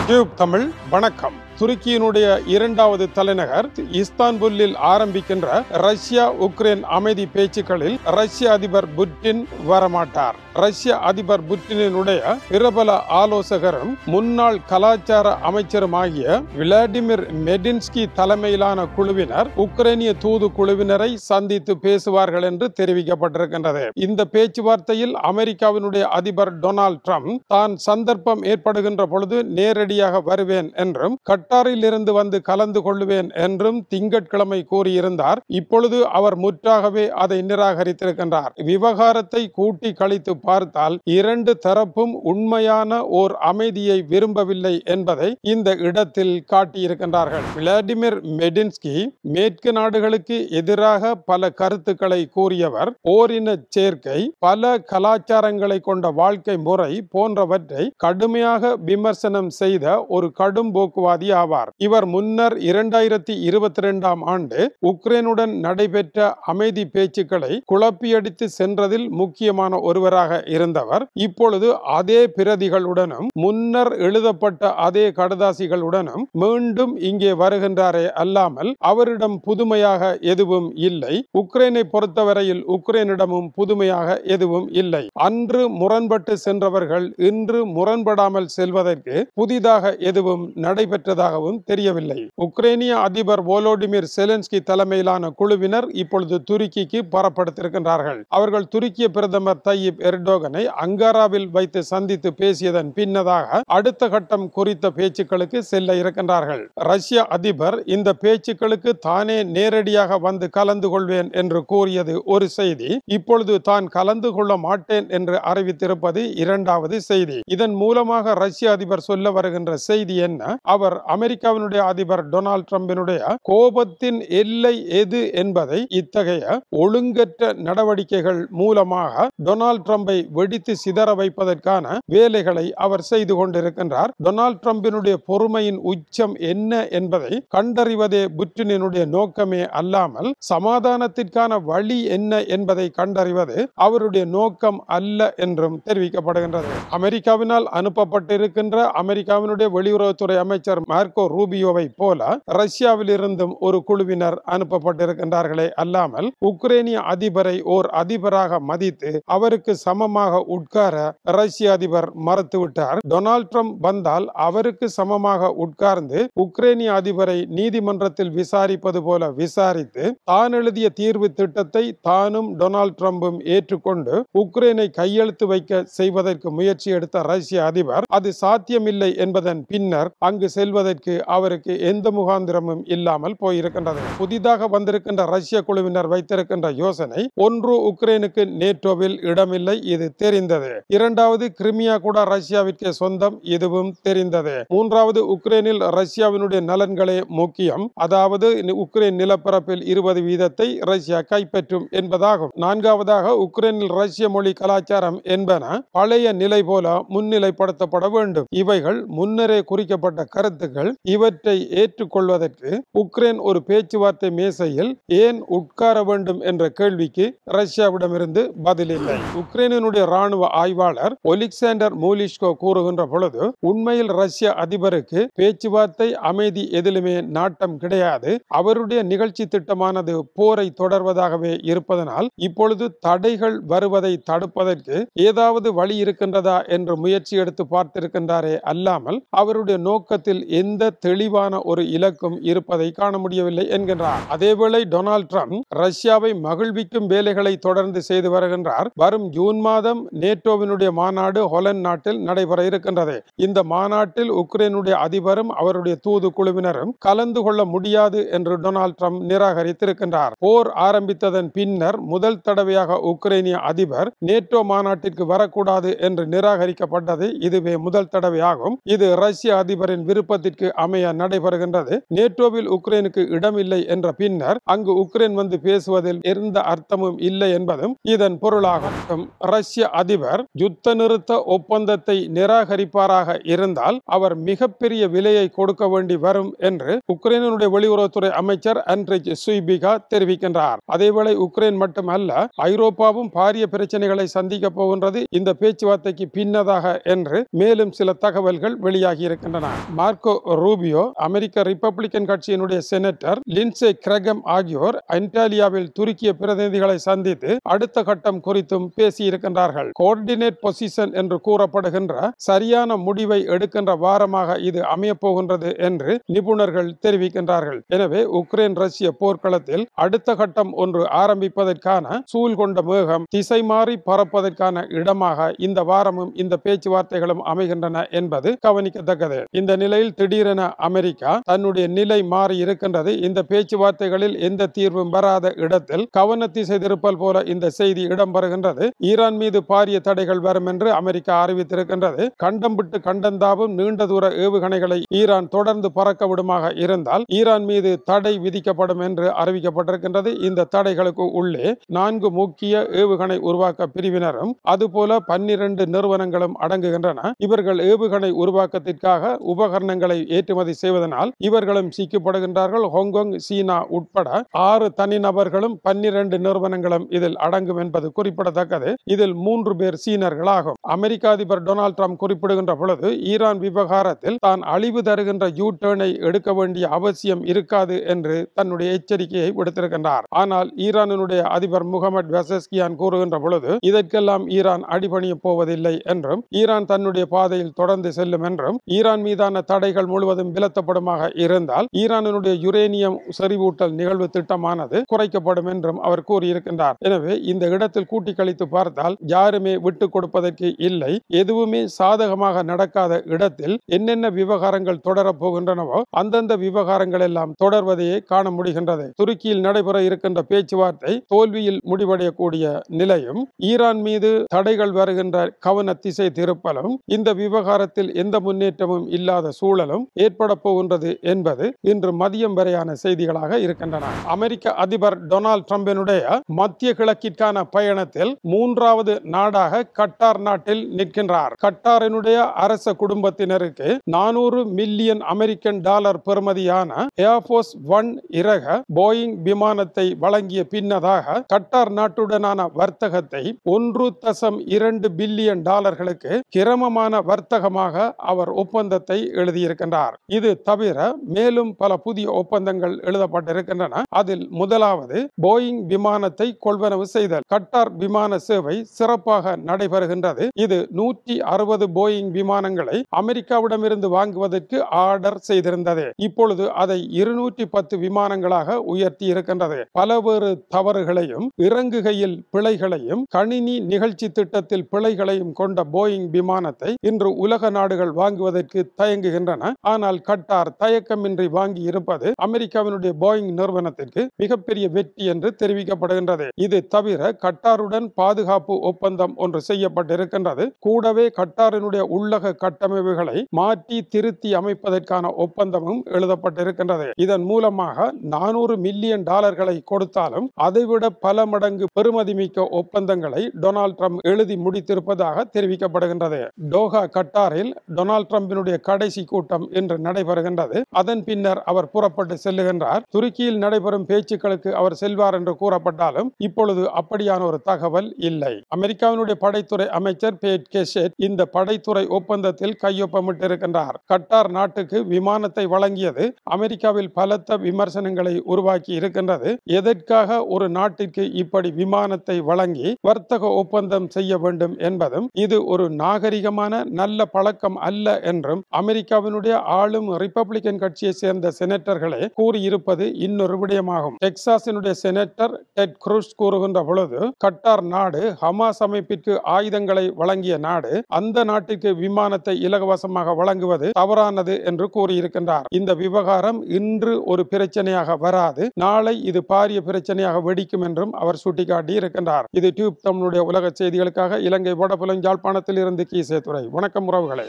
Tube Tamil வணக்கம். துருக்கியினுடைய இரண்டாவது தலைநகர் இஸ்தான்புல்லில் ஆரம்பிக்கின்ற ரஷ்யா உக்ரைன் அமைதி பேச்சுக்களில் ரஷ்ய அதிபர் புட்டின் வரமாட்டார். ரஷ்ய அதிபர் புட்டினுடைய பிரபல ஆலோசகரும் முன்னாள் கலாச்சார அமைச்சருமாகிய விளாடிமிர் மெடின்ஸ்கி தலைமையிலான குழுவினர் உக்ரைனிய தூது குழுவினரை சந்தித்து பேசுவார்கள் என்று தெரிவிக்கப்பட்டிருக்கின்றது. இந்த பேச்சுவார்த்தையில் அமெரிக்காவினுடைய அதிபர் டொனால்ட் ட்ரம்ப் தான் சந்தர்ப்பம் ஏற்படுகின்ற பொழுது நேரடியாக வருவேன் என்றும் கட்டாரில் இருந்து வந்து கலந்து கொள்வேன் என்றும் திங்கட்கிழமை கூறியிருந்தார். இப்பொழுது அவர் முற்றாகவே அதை நிராகரித்திருக்கின்றார். விவகாரத்தை கூட்டி கழித்து பார்த்தால் இரண்டு தரப்பும் உண்மையான ஓர் அமைதியை விரும்பவில்லை என்பதை இந்த இடத்தில் காட்டியிருக்கின்றார்கள். விளாடிமிர் மெடின்ஸ்கி மேற்கு நாடுகளுக்கு எதிராக பல கருத்துக்களை கூறியவர். ஓரின சேர்க்கை, பல கலாச்சாரங்களை கொண்ட வாழ்க்கை முறை போன்றவற்றை கடுமையாக விமர்சனம் செய்த ஒரு கடும் போக்குவாதி ஆவார். இவர் முன்னர் 2022ஆம் ஆண்டு உக்ரைனுடன் நடைபெற்ற அமைதி பேச்சுக்களை குழப்பியடித்து சென்றதில் முக்கியமான ஒருவராக இருந்தவர். இப்பொழுது அதே பிரதிகளுடனும் முன்னர் எழுதப்பட்ட அதே கடுதாசிகளுடனும் மீண்டும் இங்கே வருகின்றாரே அல்லாமல் அவரிடம் புதுமையாக எதுவும் இல்லை. உக்ரைனை பொறுத்தவரையில் உக்ரைனிடமும் புதுமையாக எதுவும் இல்லை. அன்று முரண்பட்டு சென்றவர்கள் இன்று முரண்படாமல் செல்வதற்கு புதிதாக எதுவும் நடைபெற்றதாகவும் தெரியவில்லை. உக்ரைனிய அதிபர் வோலோடிமிர் செலன்ஸ்கி தலைமையிலான குழுவினர் இப்பொழுது துருக்கிக்கு புறப்படுத்திருக்கின்றார்கள். அவர்கள் துருக்கிய பிரதமர் தையிப் எர்டோகனை அங்காராவில் வைத்து சந்தித்து பேசியதன் பின்னதாக அடுத்த கட்டம் குறித்த பேச்சுக்களுக்கு செல்ல இருக்கின்றார்கள். ரஷ்ய அதிபர் இந்த பேச்சுக்களுக்கு தானே நேரடியாக வந்து கலந்து கொள்வேன் என்று கூறியது ஒரு செய்தி. இப்பொழுது தான் கலந்து கொள்ள மாட்டேன் என்று அறிவித்திருப்பது இரண்டாவது செய்தி. இதன் மூலமாக ரஷ்ய அதிபர் சொல்ல வருகின்ற செய்தி என்ன? அவர் அமெரிக்காவினுடைய அதிபர் டொனால்ட் ட்ரம்பினுடைய கோபத்தின் எல்லை எது என்பதை இத்தகைய ஒழுங்கற்ற நடவடிக்கைகள் மூலமாக டொனால்ட் ட்ரம்பை வெடித்து சிதற வைப்பதற்கான வேலைகளை அவர் செய்து கொண்டிருக்கின்றார். டொனால்ட் ட்ரம்பினுடைய பொறுமையின் உச்சம் என்ன என்பதை கண்டறிவதே புட்டினுடைய நோக்கமே அல்லாமல் சமாதானத்திற்கான வழி என்ன என்பதை கண்டறிவது அவருடைய நோக்கம் அல்ல என்றும் தெரிவிக்கப்படுகின்றது. அமெரிக்காவினால் அனுப்பப்பட்டிருக்கின்ற அமெரிக்காவினுடைய வெளியுறவுத்துறை அமைச்சர் மார்க்கோ ரூபியோவை போல ரஷ்யாவில் இருந்தும் ஒரு குழுவினர் அனுப்பப்பட்டிருக்கின்றார்களே அல்லாமல் உக்ரைனிய அதிபரை ஓர் அதிபராக மதித்து அவருக்கு சமமாக உட்கார ரஷ்ய அதிபர் மறுத்துவிட்டார். டொனால்ட் ட்ரம்ப் வந்தால் அவருக்கு சமமாக உட்கார்ந்து உக்ரைனிய அதிபரை நீதிமன்றத்தில் விசாரிப்பது போல விசாரித்து தான் எழுதிய தீர்வு திட்டத்தை தானும் டொனால்ட் ட்ரம்பும் ஏற்றுக்கொண்டு உக்ரைனை கையெழுத்து வைக்க செய்வதற்கு முயற்சி எடுத்த ரஷ்ய அதிபர் அது சாத்தியமில்லை என்பதன் பின்னர் அங்கு செல்வதற்கு அவருக்கு எந்த முகாந்திரமும் இல்லாமல் போயிருக்கின்றது. புதிதாக வந்திருக்கின்ற ரஷ்ய குழுவினர் வைத்திருக்கின்ற யோசனை ஒன்று, உக்ரைனுக்கு நேட்டோவில் இடமில்லை, இது தெரிந்தது. இரண்டாவது, கிரிமியா கூட ரஷ்யாவிற்கு சொந்தம், இதுவும் தெரிந்தது. மூன்றாவது, உக்ரைனில் ரஷ்யாவினுடைய நலன்களே முக்கியம், அதாவது உக்ரைன் நிலப்பரப்பில் 20% ரஷ்யா கைப்பற்றும் என்பதாகும். நான்காவதாக, உக்ரைனில் ரஷ்ய மொழி கலாச்சாரம் என்பன பழைய நிலை போல முன்னிலைப்படுத்தப்பட வேண்டும். இவைகள் முன்னரே குறிக்கப்பட்ட கருத்துக்கள். இவற்றை ஏற்றுக்கொள்வதற்கு உக்ரைன் ஒரு பேச்சுவார்த்தை மேசையில் ஏன் உட்கார வேண்டும் என்ற கேள்விக்கு ரஷ்யாவிடமிருந்து பதில் இல்லை. உக்ரைனுடைய ராணுவ ஆய்வாளர் ஒலிக்சாண்டர் மூலிஷ்கோ கூறுகின்ற பொழுது, உண்மையில் ரஷ்ய அதிபருக்கு பேச்சுவார்த்தை அமைதி எதிலுமே நாட்டம் கிடையாது. அவருடைய நிகழ்ச்சி திட்டமானது போரை தொடர்வதாகவே இருப்பதனால் இப்பொழுது தடைகள் வருவதை தடுப்பதற்கு ஏதாவது வழி இருக்கின்றதா என்று முயற்சி எடுத்து பார்த்திருக்கின்றாரே அல்லாமல் அவருடைய நோக்கத்தில் எந்த தெளிவான ஒரு இலக்கும் இருப்பதை காண முடியவில்லை என்கின்றார். அதேவேளை டொனால்ட் ட்ரம்ப் ரஷ்யாவை மகிழ்விக்கும் வேலைகளை தொடர்ந்து செய்து வருகின்றார். வரும் ஜூன் மாதம் நேட்டோவினுடைய மாநாடு ஹொலந்து நாட்டில் நடைபெற இருக்கின்றது. இந்த மாநாட்டில் உக்ரைனுடைய அதிபரும் அவருடைய தூது குழுவினரும் கலந்து கொள்ள முடியாது என்று டொனால்ட் ட்ரம்ப் நிராகரித்திருக்கின்றார். போர் ஆரம்பித்ததன் பின்னர் முதல் தடவையாக உக்ரைனிய அதிபர் நேட்டோ மாநாட்டிற்கு வரக்கூடாது என்று நிராகரிக்கப்பட்டது இதுவே முதல் தடவையாகும். இது ரஷ்ய அதிபரின் விருப்பத்திற்கு திட்டத்திற்கு அமைய நடைபெறுகின்றது. நேட்டோவில் உக்ரைனுக்கு இடமில்லை என்ற பின்னர் அங்கு உக்ரைன் வந்து பேசுவதில் எந்த அர்த்தமும் இல்லை என்பதும் இதன் பொருளாகும். ரஷ்ய அதிபர் யுத்த நிறுத்த ஒப்பந்தத்தை நிராகரிப்பாராக இருந்தால் அவர் மிகப்பெரிய விலையை கொடுக்க வேண்டி வரும் என்று உக்ரைனுடைய வெளியுறவுத்துறை அமைச்சர் அண்ட்ரிச் சுய்பிகா தெரிவிக்கின்றார். அதேவேளை உக்ரைன் மட்டுமல்ல, ஐரோப்பாவும் பாரிய பிரச்சனைகளை சந்திக்க போகின்றது இந்த பேச்சுவார்த்தைக்கு பின்னதாக என்று மேலும் சில தகவல்கள் வெளியாகி இருக்கின்றன. மார்க்கோ ரூபியோ, அமெரிக்க ரிப்பப்ளிக்கன் கட்சியினுடைய செனட்டர் லிண்ட்சே கிரகம் ஆகியோர் அண்டாலியாவில் துருக்கிய பிரதிநிதிகளை சந்தித்து அடுத்த கட்டம் குறித்தும் பேசியிருக்கின்றார்கள். கோஆர்டினேட் பொசிஷன் என்று கூறப்படுகின்ற சரியான முடிவை எடுக்கின்ற வாரமாக இது அமையப் போகின்றது என்று நிபுணர்கள் தெரிவிக்கின்றார்கள். எனவே உக்ரைன் ரஷ்ய போர்க்களத்தில் அடுத்த கட்டம் ஒன்று ஆரம்பிப்பதற்கான சூழ் கொண்ட மேகம் திசை மாறி பறப்பதற்கான இடமாக இந்த வாரமும் இந்த பேச்சுவார்த்தைகளும் அமைகின்றன என்பது கவனிக்கத்தக்கது. இந்த நிலையில் திடீரென அமெரிக்கா தன்னுடைய நிலை மாறி இருக்கின்றது. இந்த பேச்சுவார்த்தைகளில் எந்த தீர்வும் வராத இடத்தில் கவன திசை திருப்பல் போல இந்த செய்தி இடம்பெறுகின்றது. ஈரான் மீது பாரிய தடைகள் வரும் என்று அமெரிக்கா அறிவித்திருக்கின்றது. கண்டம் விட்டு கண்டந்தாவும் நீண்ட தூர ஏவுகணைகளை ஈரான் தொடர்ந்து பறக்க விடுமாக இருந்தால் ஈரான் மீது தடை விதிக்கப்படும் என்று அறிவிக்கப்பட்டிருக்கின்றது. இந்த தடைகளுக்கு உள்ளே 4 முக்கிய ஏவுகணை உருவாக்க பிரிவினரும் அதுபோல 12 நிறுவனங்களும் அடங்குகின்றன. இவர்கள் ஏவுகணை உருவாக்கத்திற்காக உபகரணங்களை ஏற்றுமதி செய்வதனால் இவர்களும் சிக்கப்படுகின்றார்கள். ஹாங்காங், சீனா உட்பட 6 தனிநபர்களும் 12 நிறுவனங்களும் இதில் அடங்கும் என்பது குறிப்பிடத்தக்கது. இதில் 3 பேர் சீனர்களாகும். அமெரிக்க அதிபர் டொனால்ட் ட்ரம்ப் குறிப்பிடுகின்ற பொழுது ஈரான் விவகாரத்தில் தான் அழிவு தருகின்ற யூ டர்னை எடுக்க வேண்டிய அவசியம் இருக்காது என்று தன்னுடைய எச்சரிக்கையை விடுத்திருக்கின்றார். ஆனால் ஈரானுடைய அதிபர் முகமது பெசஸ்கியான் கூறுகின்ற பொழுது இதற்கெல்லாம் ஈரான் அடிபணிய போவதில்லை என்றும் ஈரான் தன்னுடைய பாதையில் தொடர்ந்து செல்லும் என்றும் ஈரான் மீதான தடைகள் முழுவதும் விலத்தப்படுமாக இருந்தால் ஈரானுடைய யுரேனியம் செறிவூட்டல் நிகழ்வு திட்டமானது குறைக்கப்படும் என்றும் அவர் கூறியிருக்கின்றார். எனவே இந்த இடத்தில் கூட்டி கழித்து பார்த்தால் யாருமே விட்டுக் கொடுப்பதற்கு இல்லை. எதுவுமே சாதகமாக நடக்காத இடத்தில் என்னென்ன விவகாரங்கள் தொடரப் போகின்றனவோ அந்தந்த விவகாரங்கள் எல்லாம் தொடர்வதையே காண முடிகின்றது. துருக்கியில் நடைபெற இருக்கின்ற பேச்சுவார்த்தை தோல்வியில் முடிவடையக்கூடிய நிலையும் ஈரான் மீது தடைகள் வருகின்ற கவன திசை திருப்பலும் இந்த விவகாரத்தில் எந்த முன்னேற்றமும் இல்லாத சூழலும் ஏற்பட போகின்றது என்பது இன்று மதியம் வரையான செய்திகளாக இருக்கின்றன. அமெரிக்க அதிபர் டொனால்ட் ட்ரம்பினுடைய மத்திய கிழக்கிற்கான பயணத்தில் 3வது நாடாக கட்டார் நாட்டில் நிற்கின்றார். கட்டாரினுடைய அரச குடும்பத்தினருக்கு 400 மில்லியன் அமெரிக்கன் டாலர் பெறுமதியான ஏர்போர்ஸ் 1 இறக போயிங் விமானத்தை வழங்கிய பின்னதாக கட்டார் நாட்டுடனான வர்த்தகத்தை 1.2 பில்லியன் டாலர்களுக்கு கிரமமான வர்த்தகமாக அவர் ஒப்பந்தத்தை எழுதியிருக்கின்றார். இது தவிர மேலும் பல புதிய ஒப்பந்தங்கள் எழுதப்பட்டிருக்கின்றன. அதில் முதலாவது போயிங் விமானத்தை கொள்வனவு செய்தல். கட்டார் விமான சேவை சிறப்பாக நடைபெறுகின்றது. இது 160 போயிங் விமானங்களை அமெரிக்காவிடமிருந்து வாங்குவதற்கு ஆர்டர் செய்திருந்தது. இப்பொழுது அதை 210 விமானங்களாக உயர்த்தி இருக்கின்றது. பலவேறு தவறுகளையும் இறங்குகையில் பிழைகளையும் கணினி நிகழ்ச்சி திட்டத்தில் பிழைகளையும் கொண்ட போயிங் விமானத்தை இன்று உலக நாடுகள் வாங்குவதற்கு தயங்குகின்றன. ஆனால் கட்டார் தயக்கமின்றி வாங்கி இருப்பது அமெரிக்காவினுடைய போயிங் நிறுவனத்திற்கு மிகப்பெரிய வெற்றி என்று தெரிவிக்கப்படுகின்றது. இது தவிர கட்டாருடன் பாதுகாப்பு ஒப்பந்தம் ஒன்று செய்யப்பட்டிருக்கின்றது. கூடவே கட்டாரினுடைய உள்ளக கட்டமைப்புகளை மாற்றி திருத்தி அமைப்பதற்கான ஒப்பந்தமும் எழுதப்பட்டிருக்கின்றது. இதன் மூலமாக 400 மில்லியன் டாலர்களை கொடுத்தாலும் அதைவிட பல மடங்கு பெறுமதிமிக்க ஒப்பந்தங்களை டொனால்ட் ட்ரம்ப் எழுதி முடித்திருப்பதாக தெரிவிக்கப்படுகின்றது. டோஹா கட்டாரில் டொனால்ட் ட்ரம்பினுடைய கடைசி கூட்டம் இன்று நடைபெறுகின்றது. அதன் பின்னர் அவர் புறப்பட்டு செல்லுகின்றார். துருக்கியில் நடைபெறும் பேச்சுக்களுக்கு அவர் செல்வார் என்று கூறப்பட்டாலும் இப்பொழுது அப்படியான ஒரு தகவல் இல்லை. அமெரிக்காவினுடைய படைத்துறை அமைச்சர் பேட் கெஷெட் இந்த படைத்துறை ஒப்பந்தத்தில் கையொப்பமிட்டிருக்கின்றார். கட்டார் நாட்டுக்கு விமானத்தை வழங்கியது அமெரிக்காவில் பலத்த விமர்சனங்களை உருவாக்கி இருக்கின்றது. எதற்காக ஒரு நாட்டிற்கு இப்படி விமானத்தை வழங்கி வர்த்தக ஒப்பந்தம் செய்ய வேண்டும் என்பதும் இது ஒரு நாகரிகமான நல்ல பழக்கம் அல்ல என்றும் அமெரிக்காவினுடைய ஆளும் ரிப்பப்ளிக்கன் கட்சியை சேர்ந்த செனட்டர்களே கூறியிருப்பது இன்னொரு விடயமாகும். டெக்சாஸினுடைய செனட்டர் டெட் க்ரூஸ் கூறுகின்ற பொழுது கட்டார் நாடு ஹமாஸ் அமைப்பிற்கு ஆயுதங்களை வழங்கிய நாடு, அந்த நாட்டிற்கு விமானத்தை இலவசமாக வழங்குவது தவறானது என்று கூறியிருக்கின்றார். இந்த விவகாரம் இன்று ஒரு பிரச்சனையாக வராது, நாளை இது பாரிய பிரச்சனையாக வெடிக்கும் என்றும் அவர் சுட்டிக்காட்டி இருக்கின்றார். இது டியூப் தமிழுடைய உலக செய்திகளுக்காக இலங்கை வடபுலம் யாழ்ப்பாணத்தில் இருந்து கீசே துறை. வணக்கம் உறவுகளே.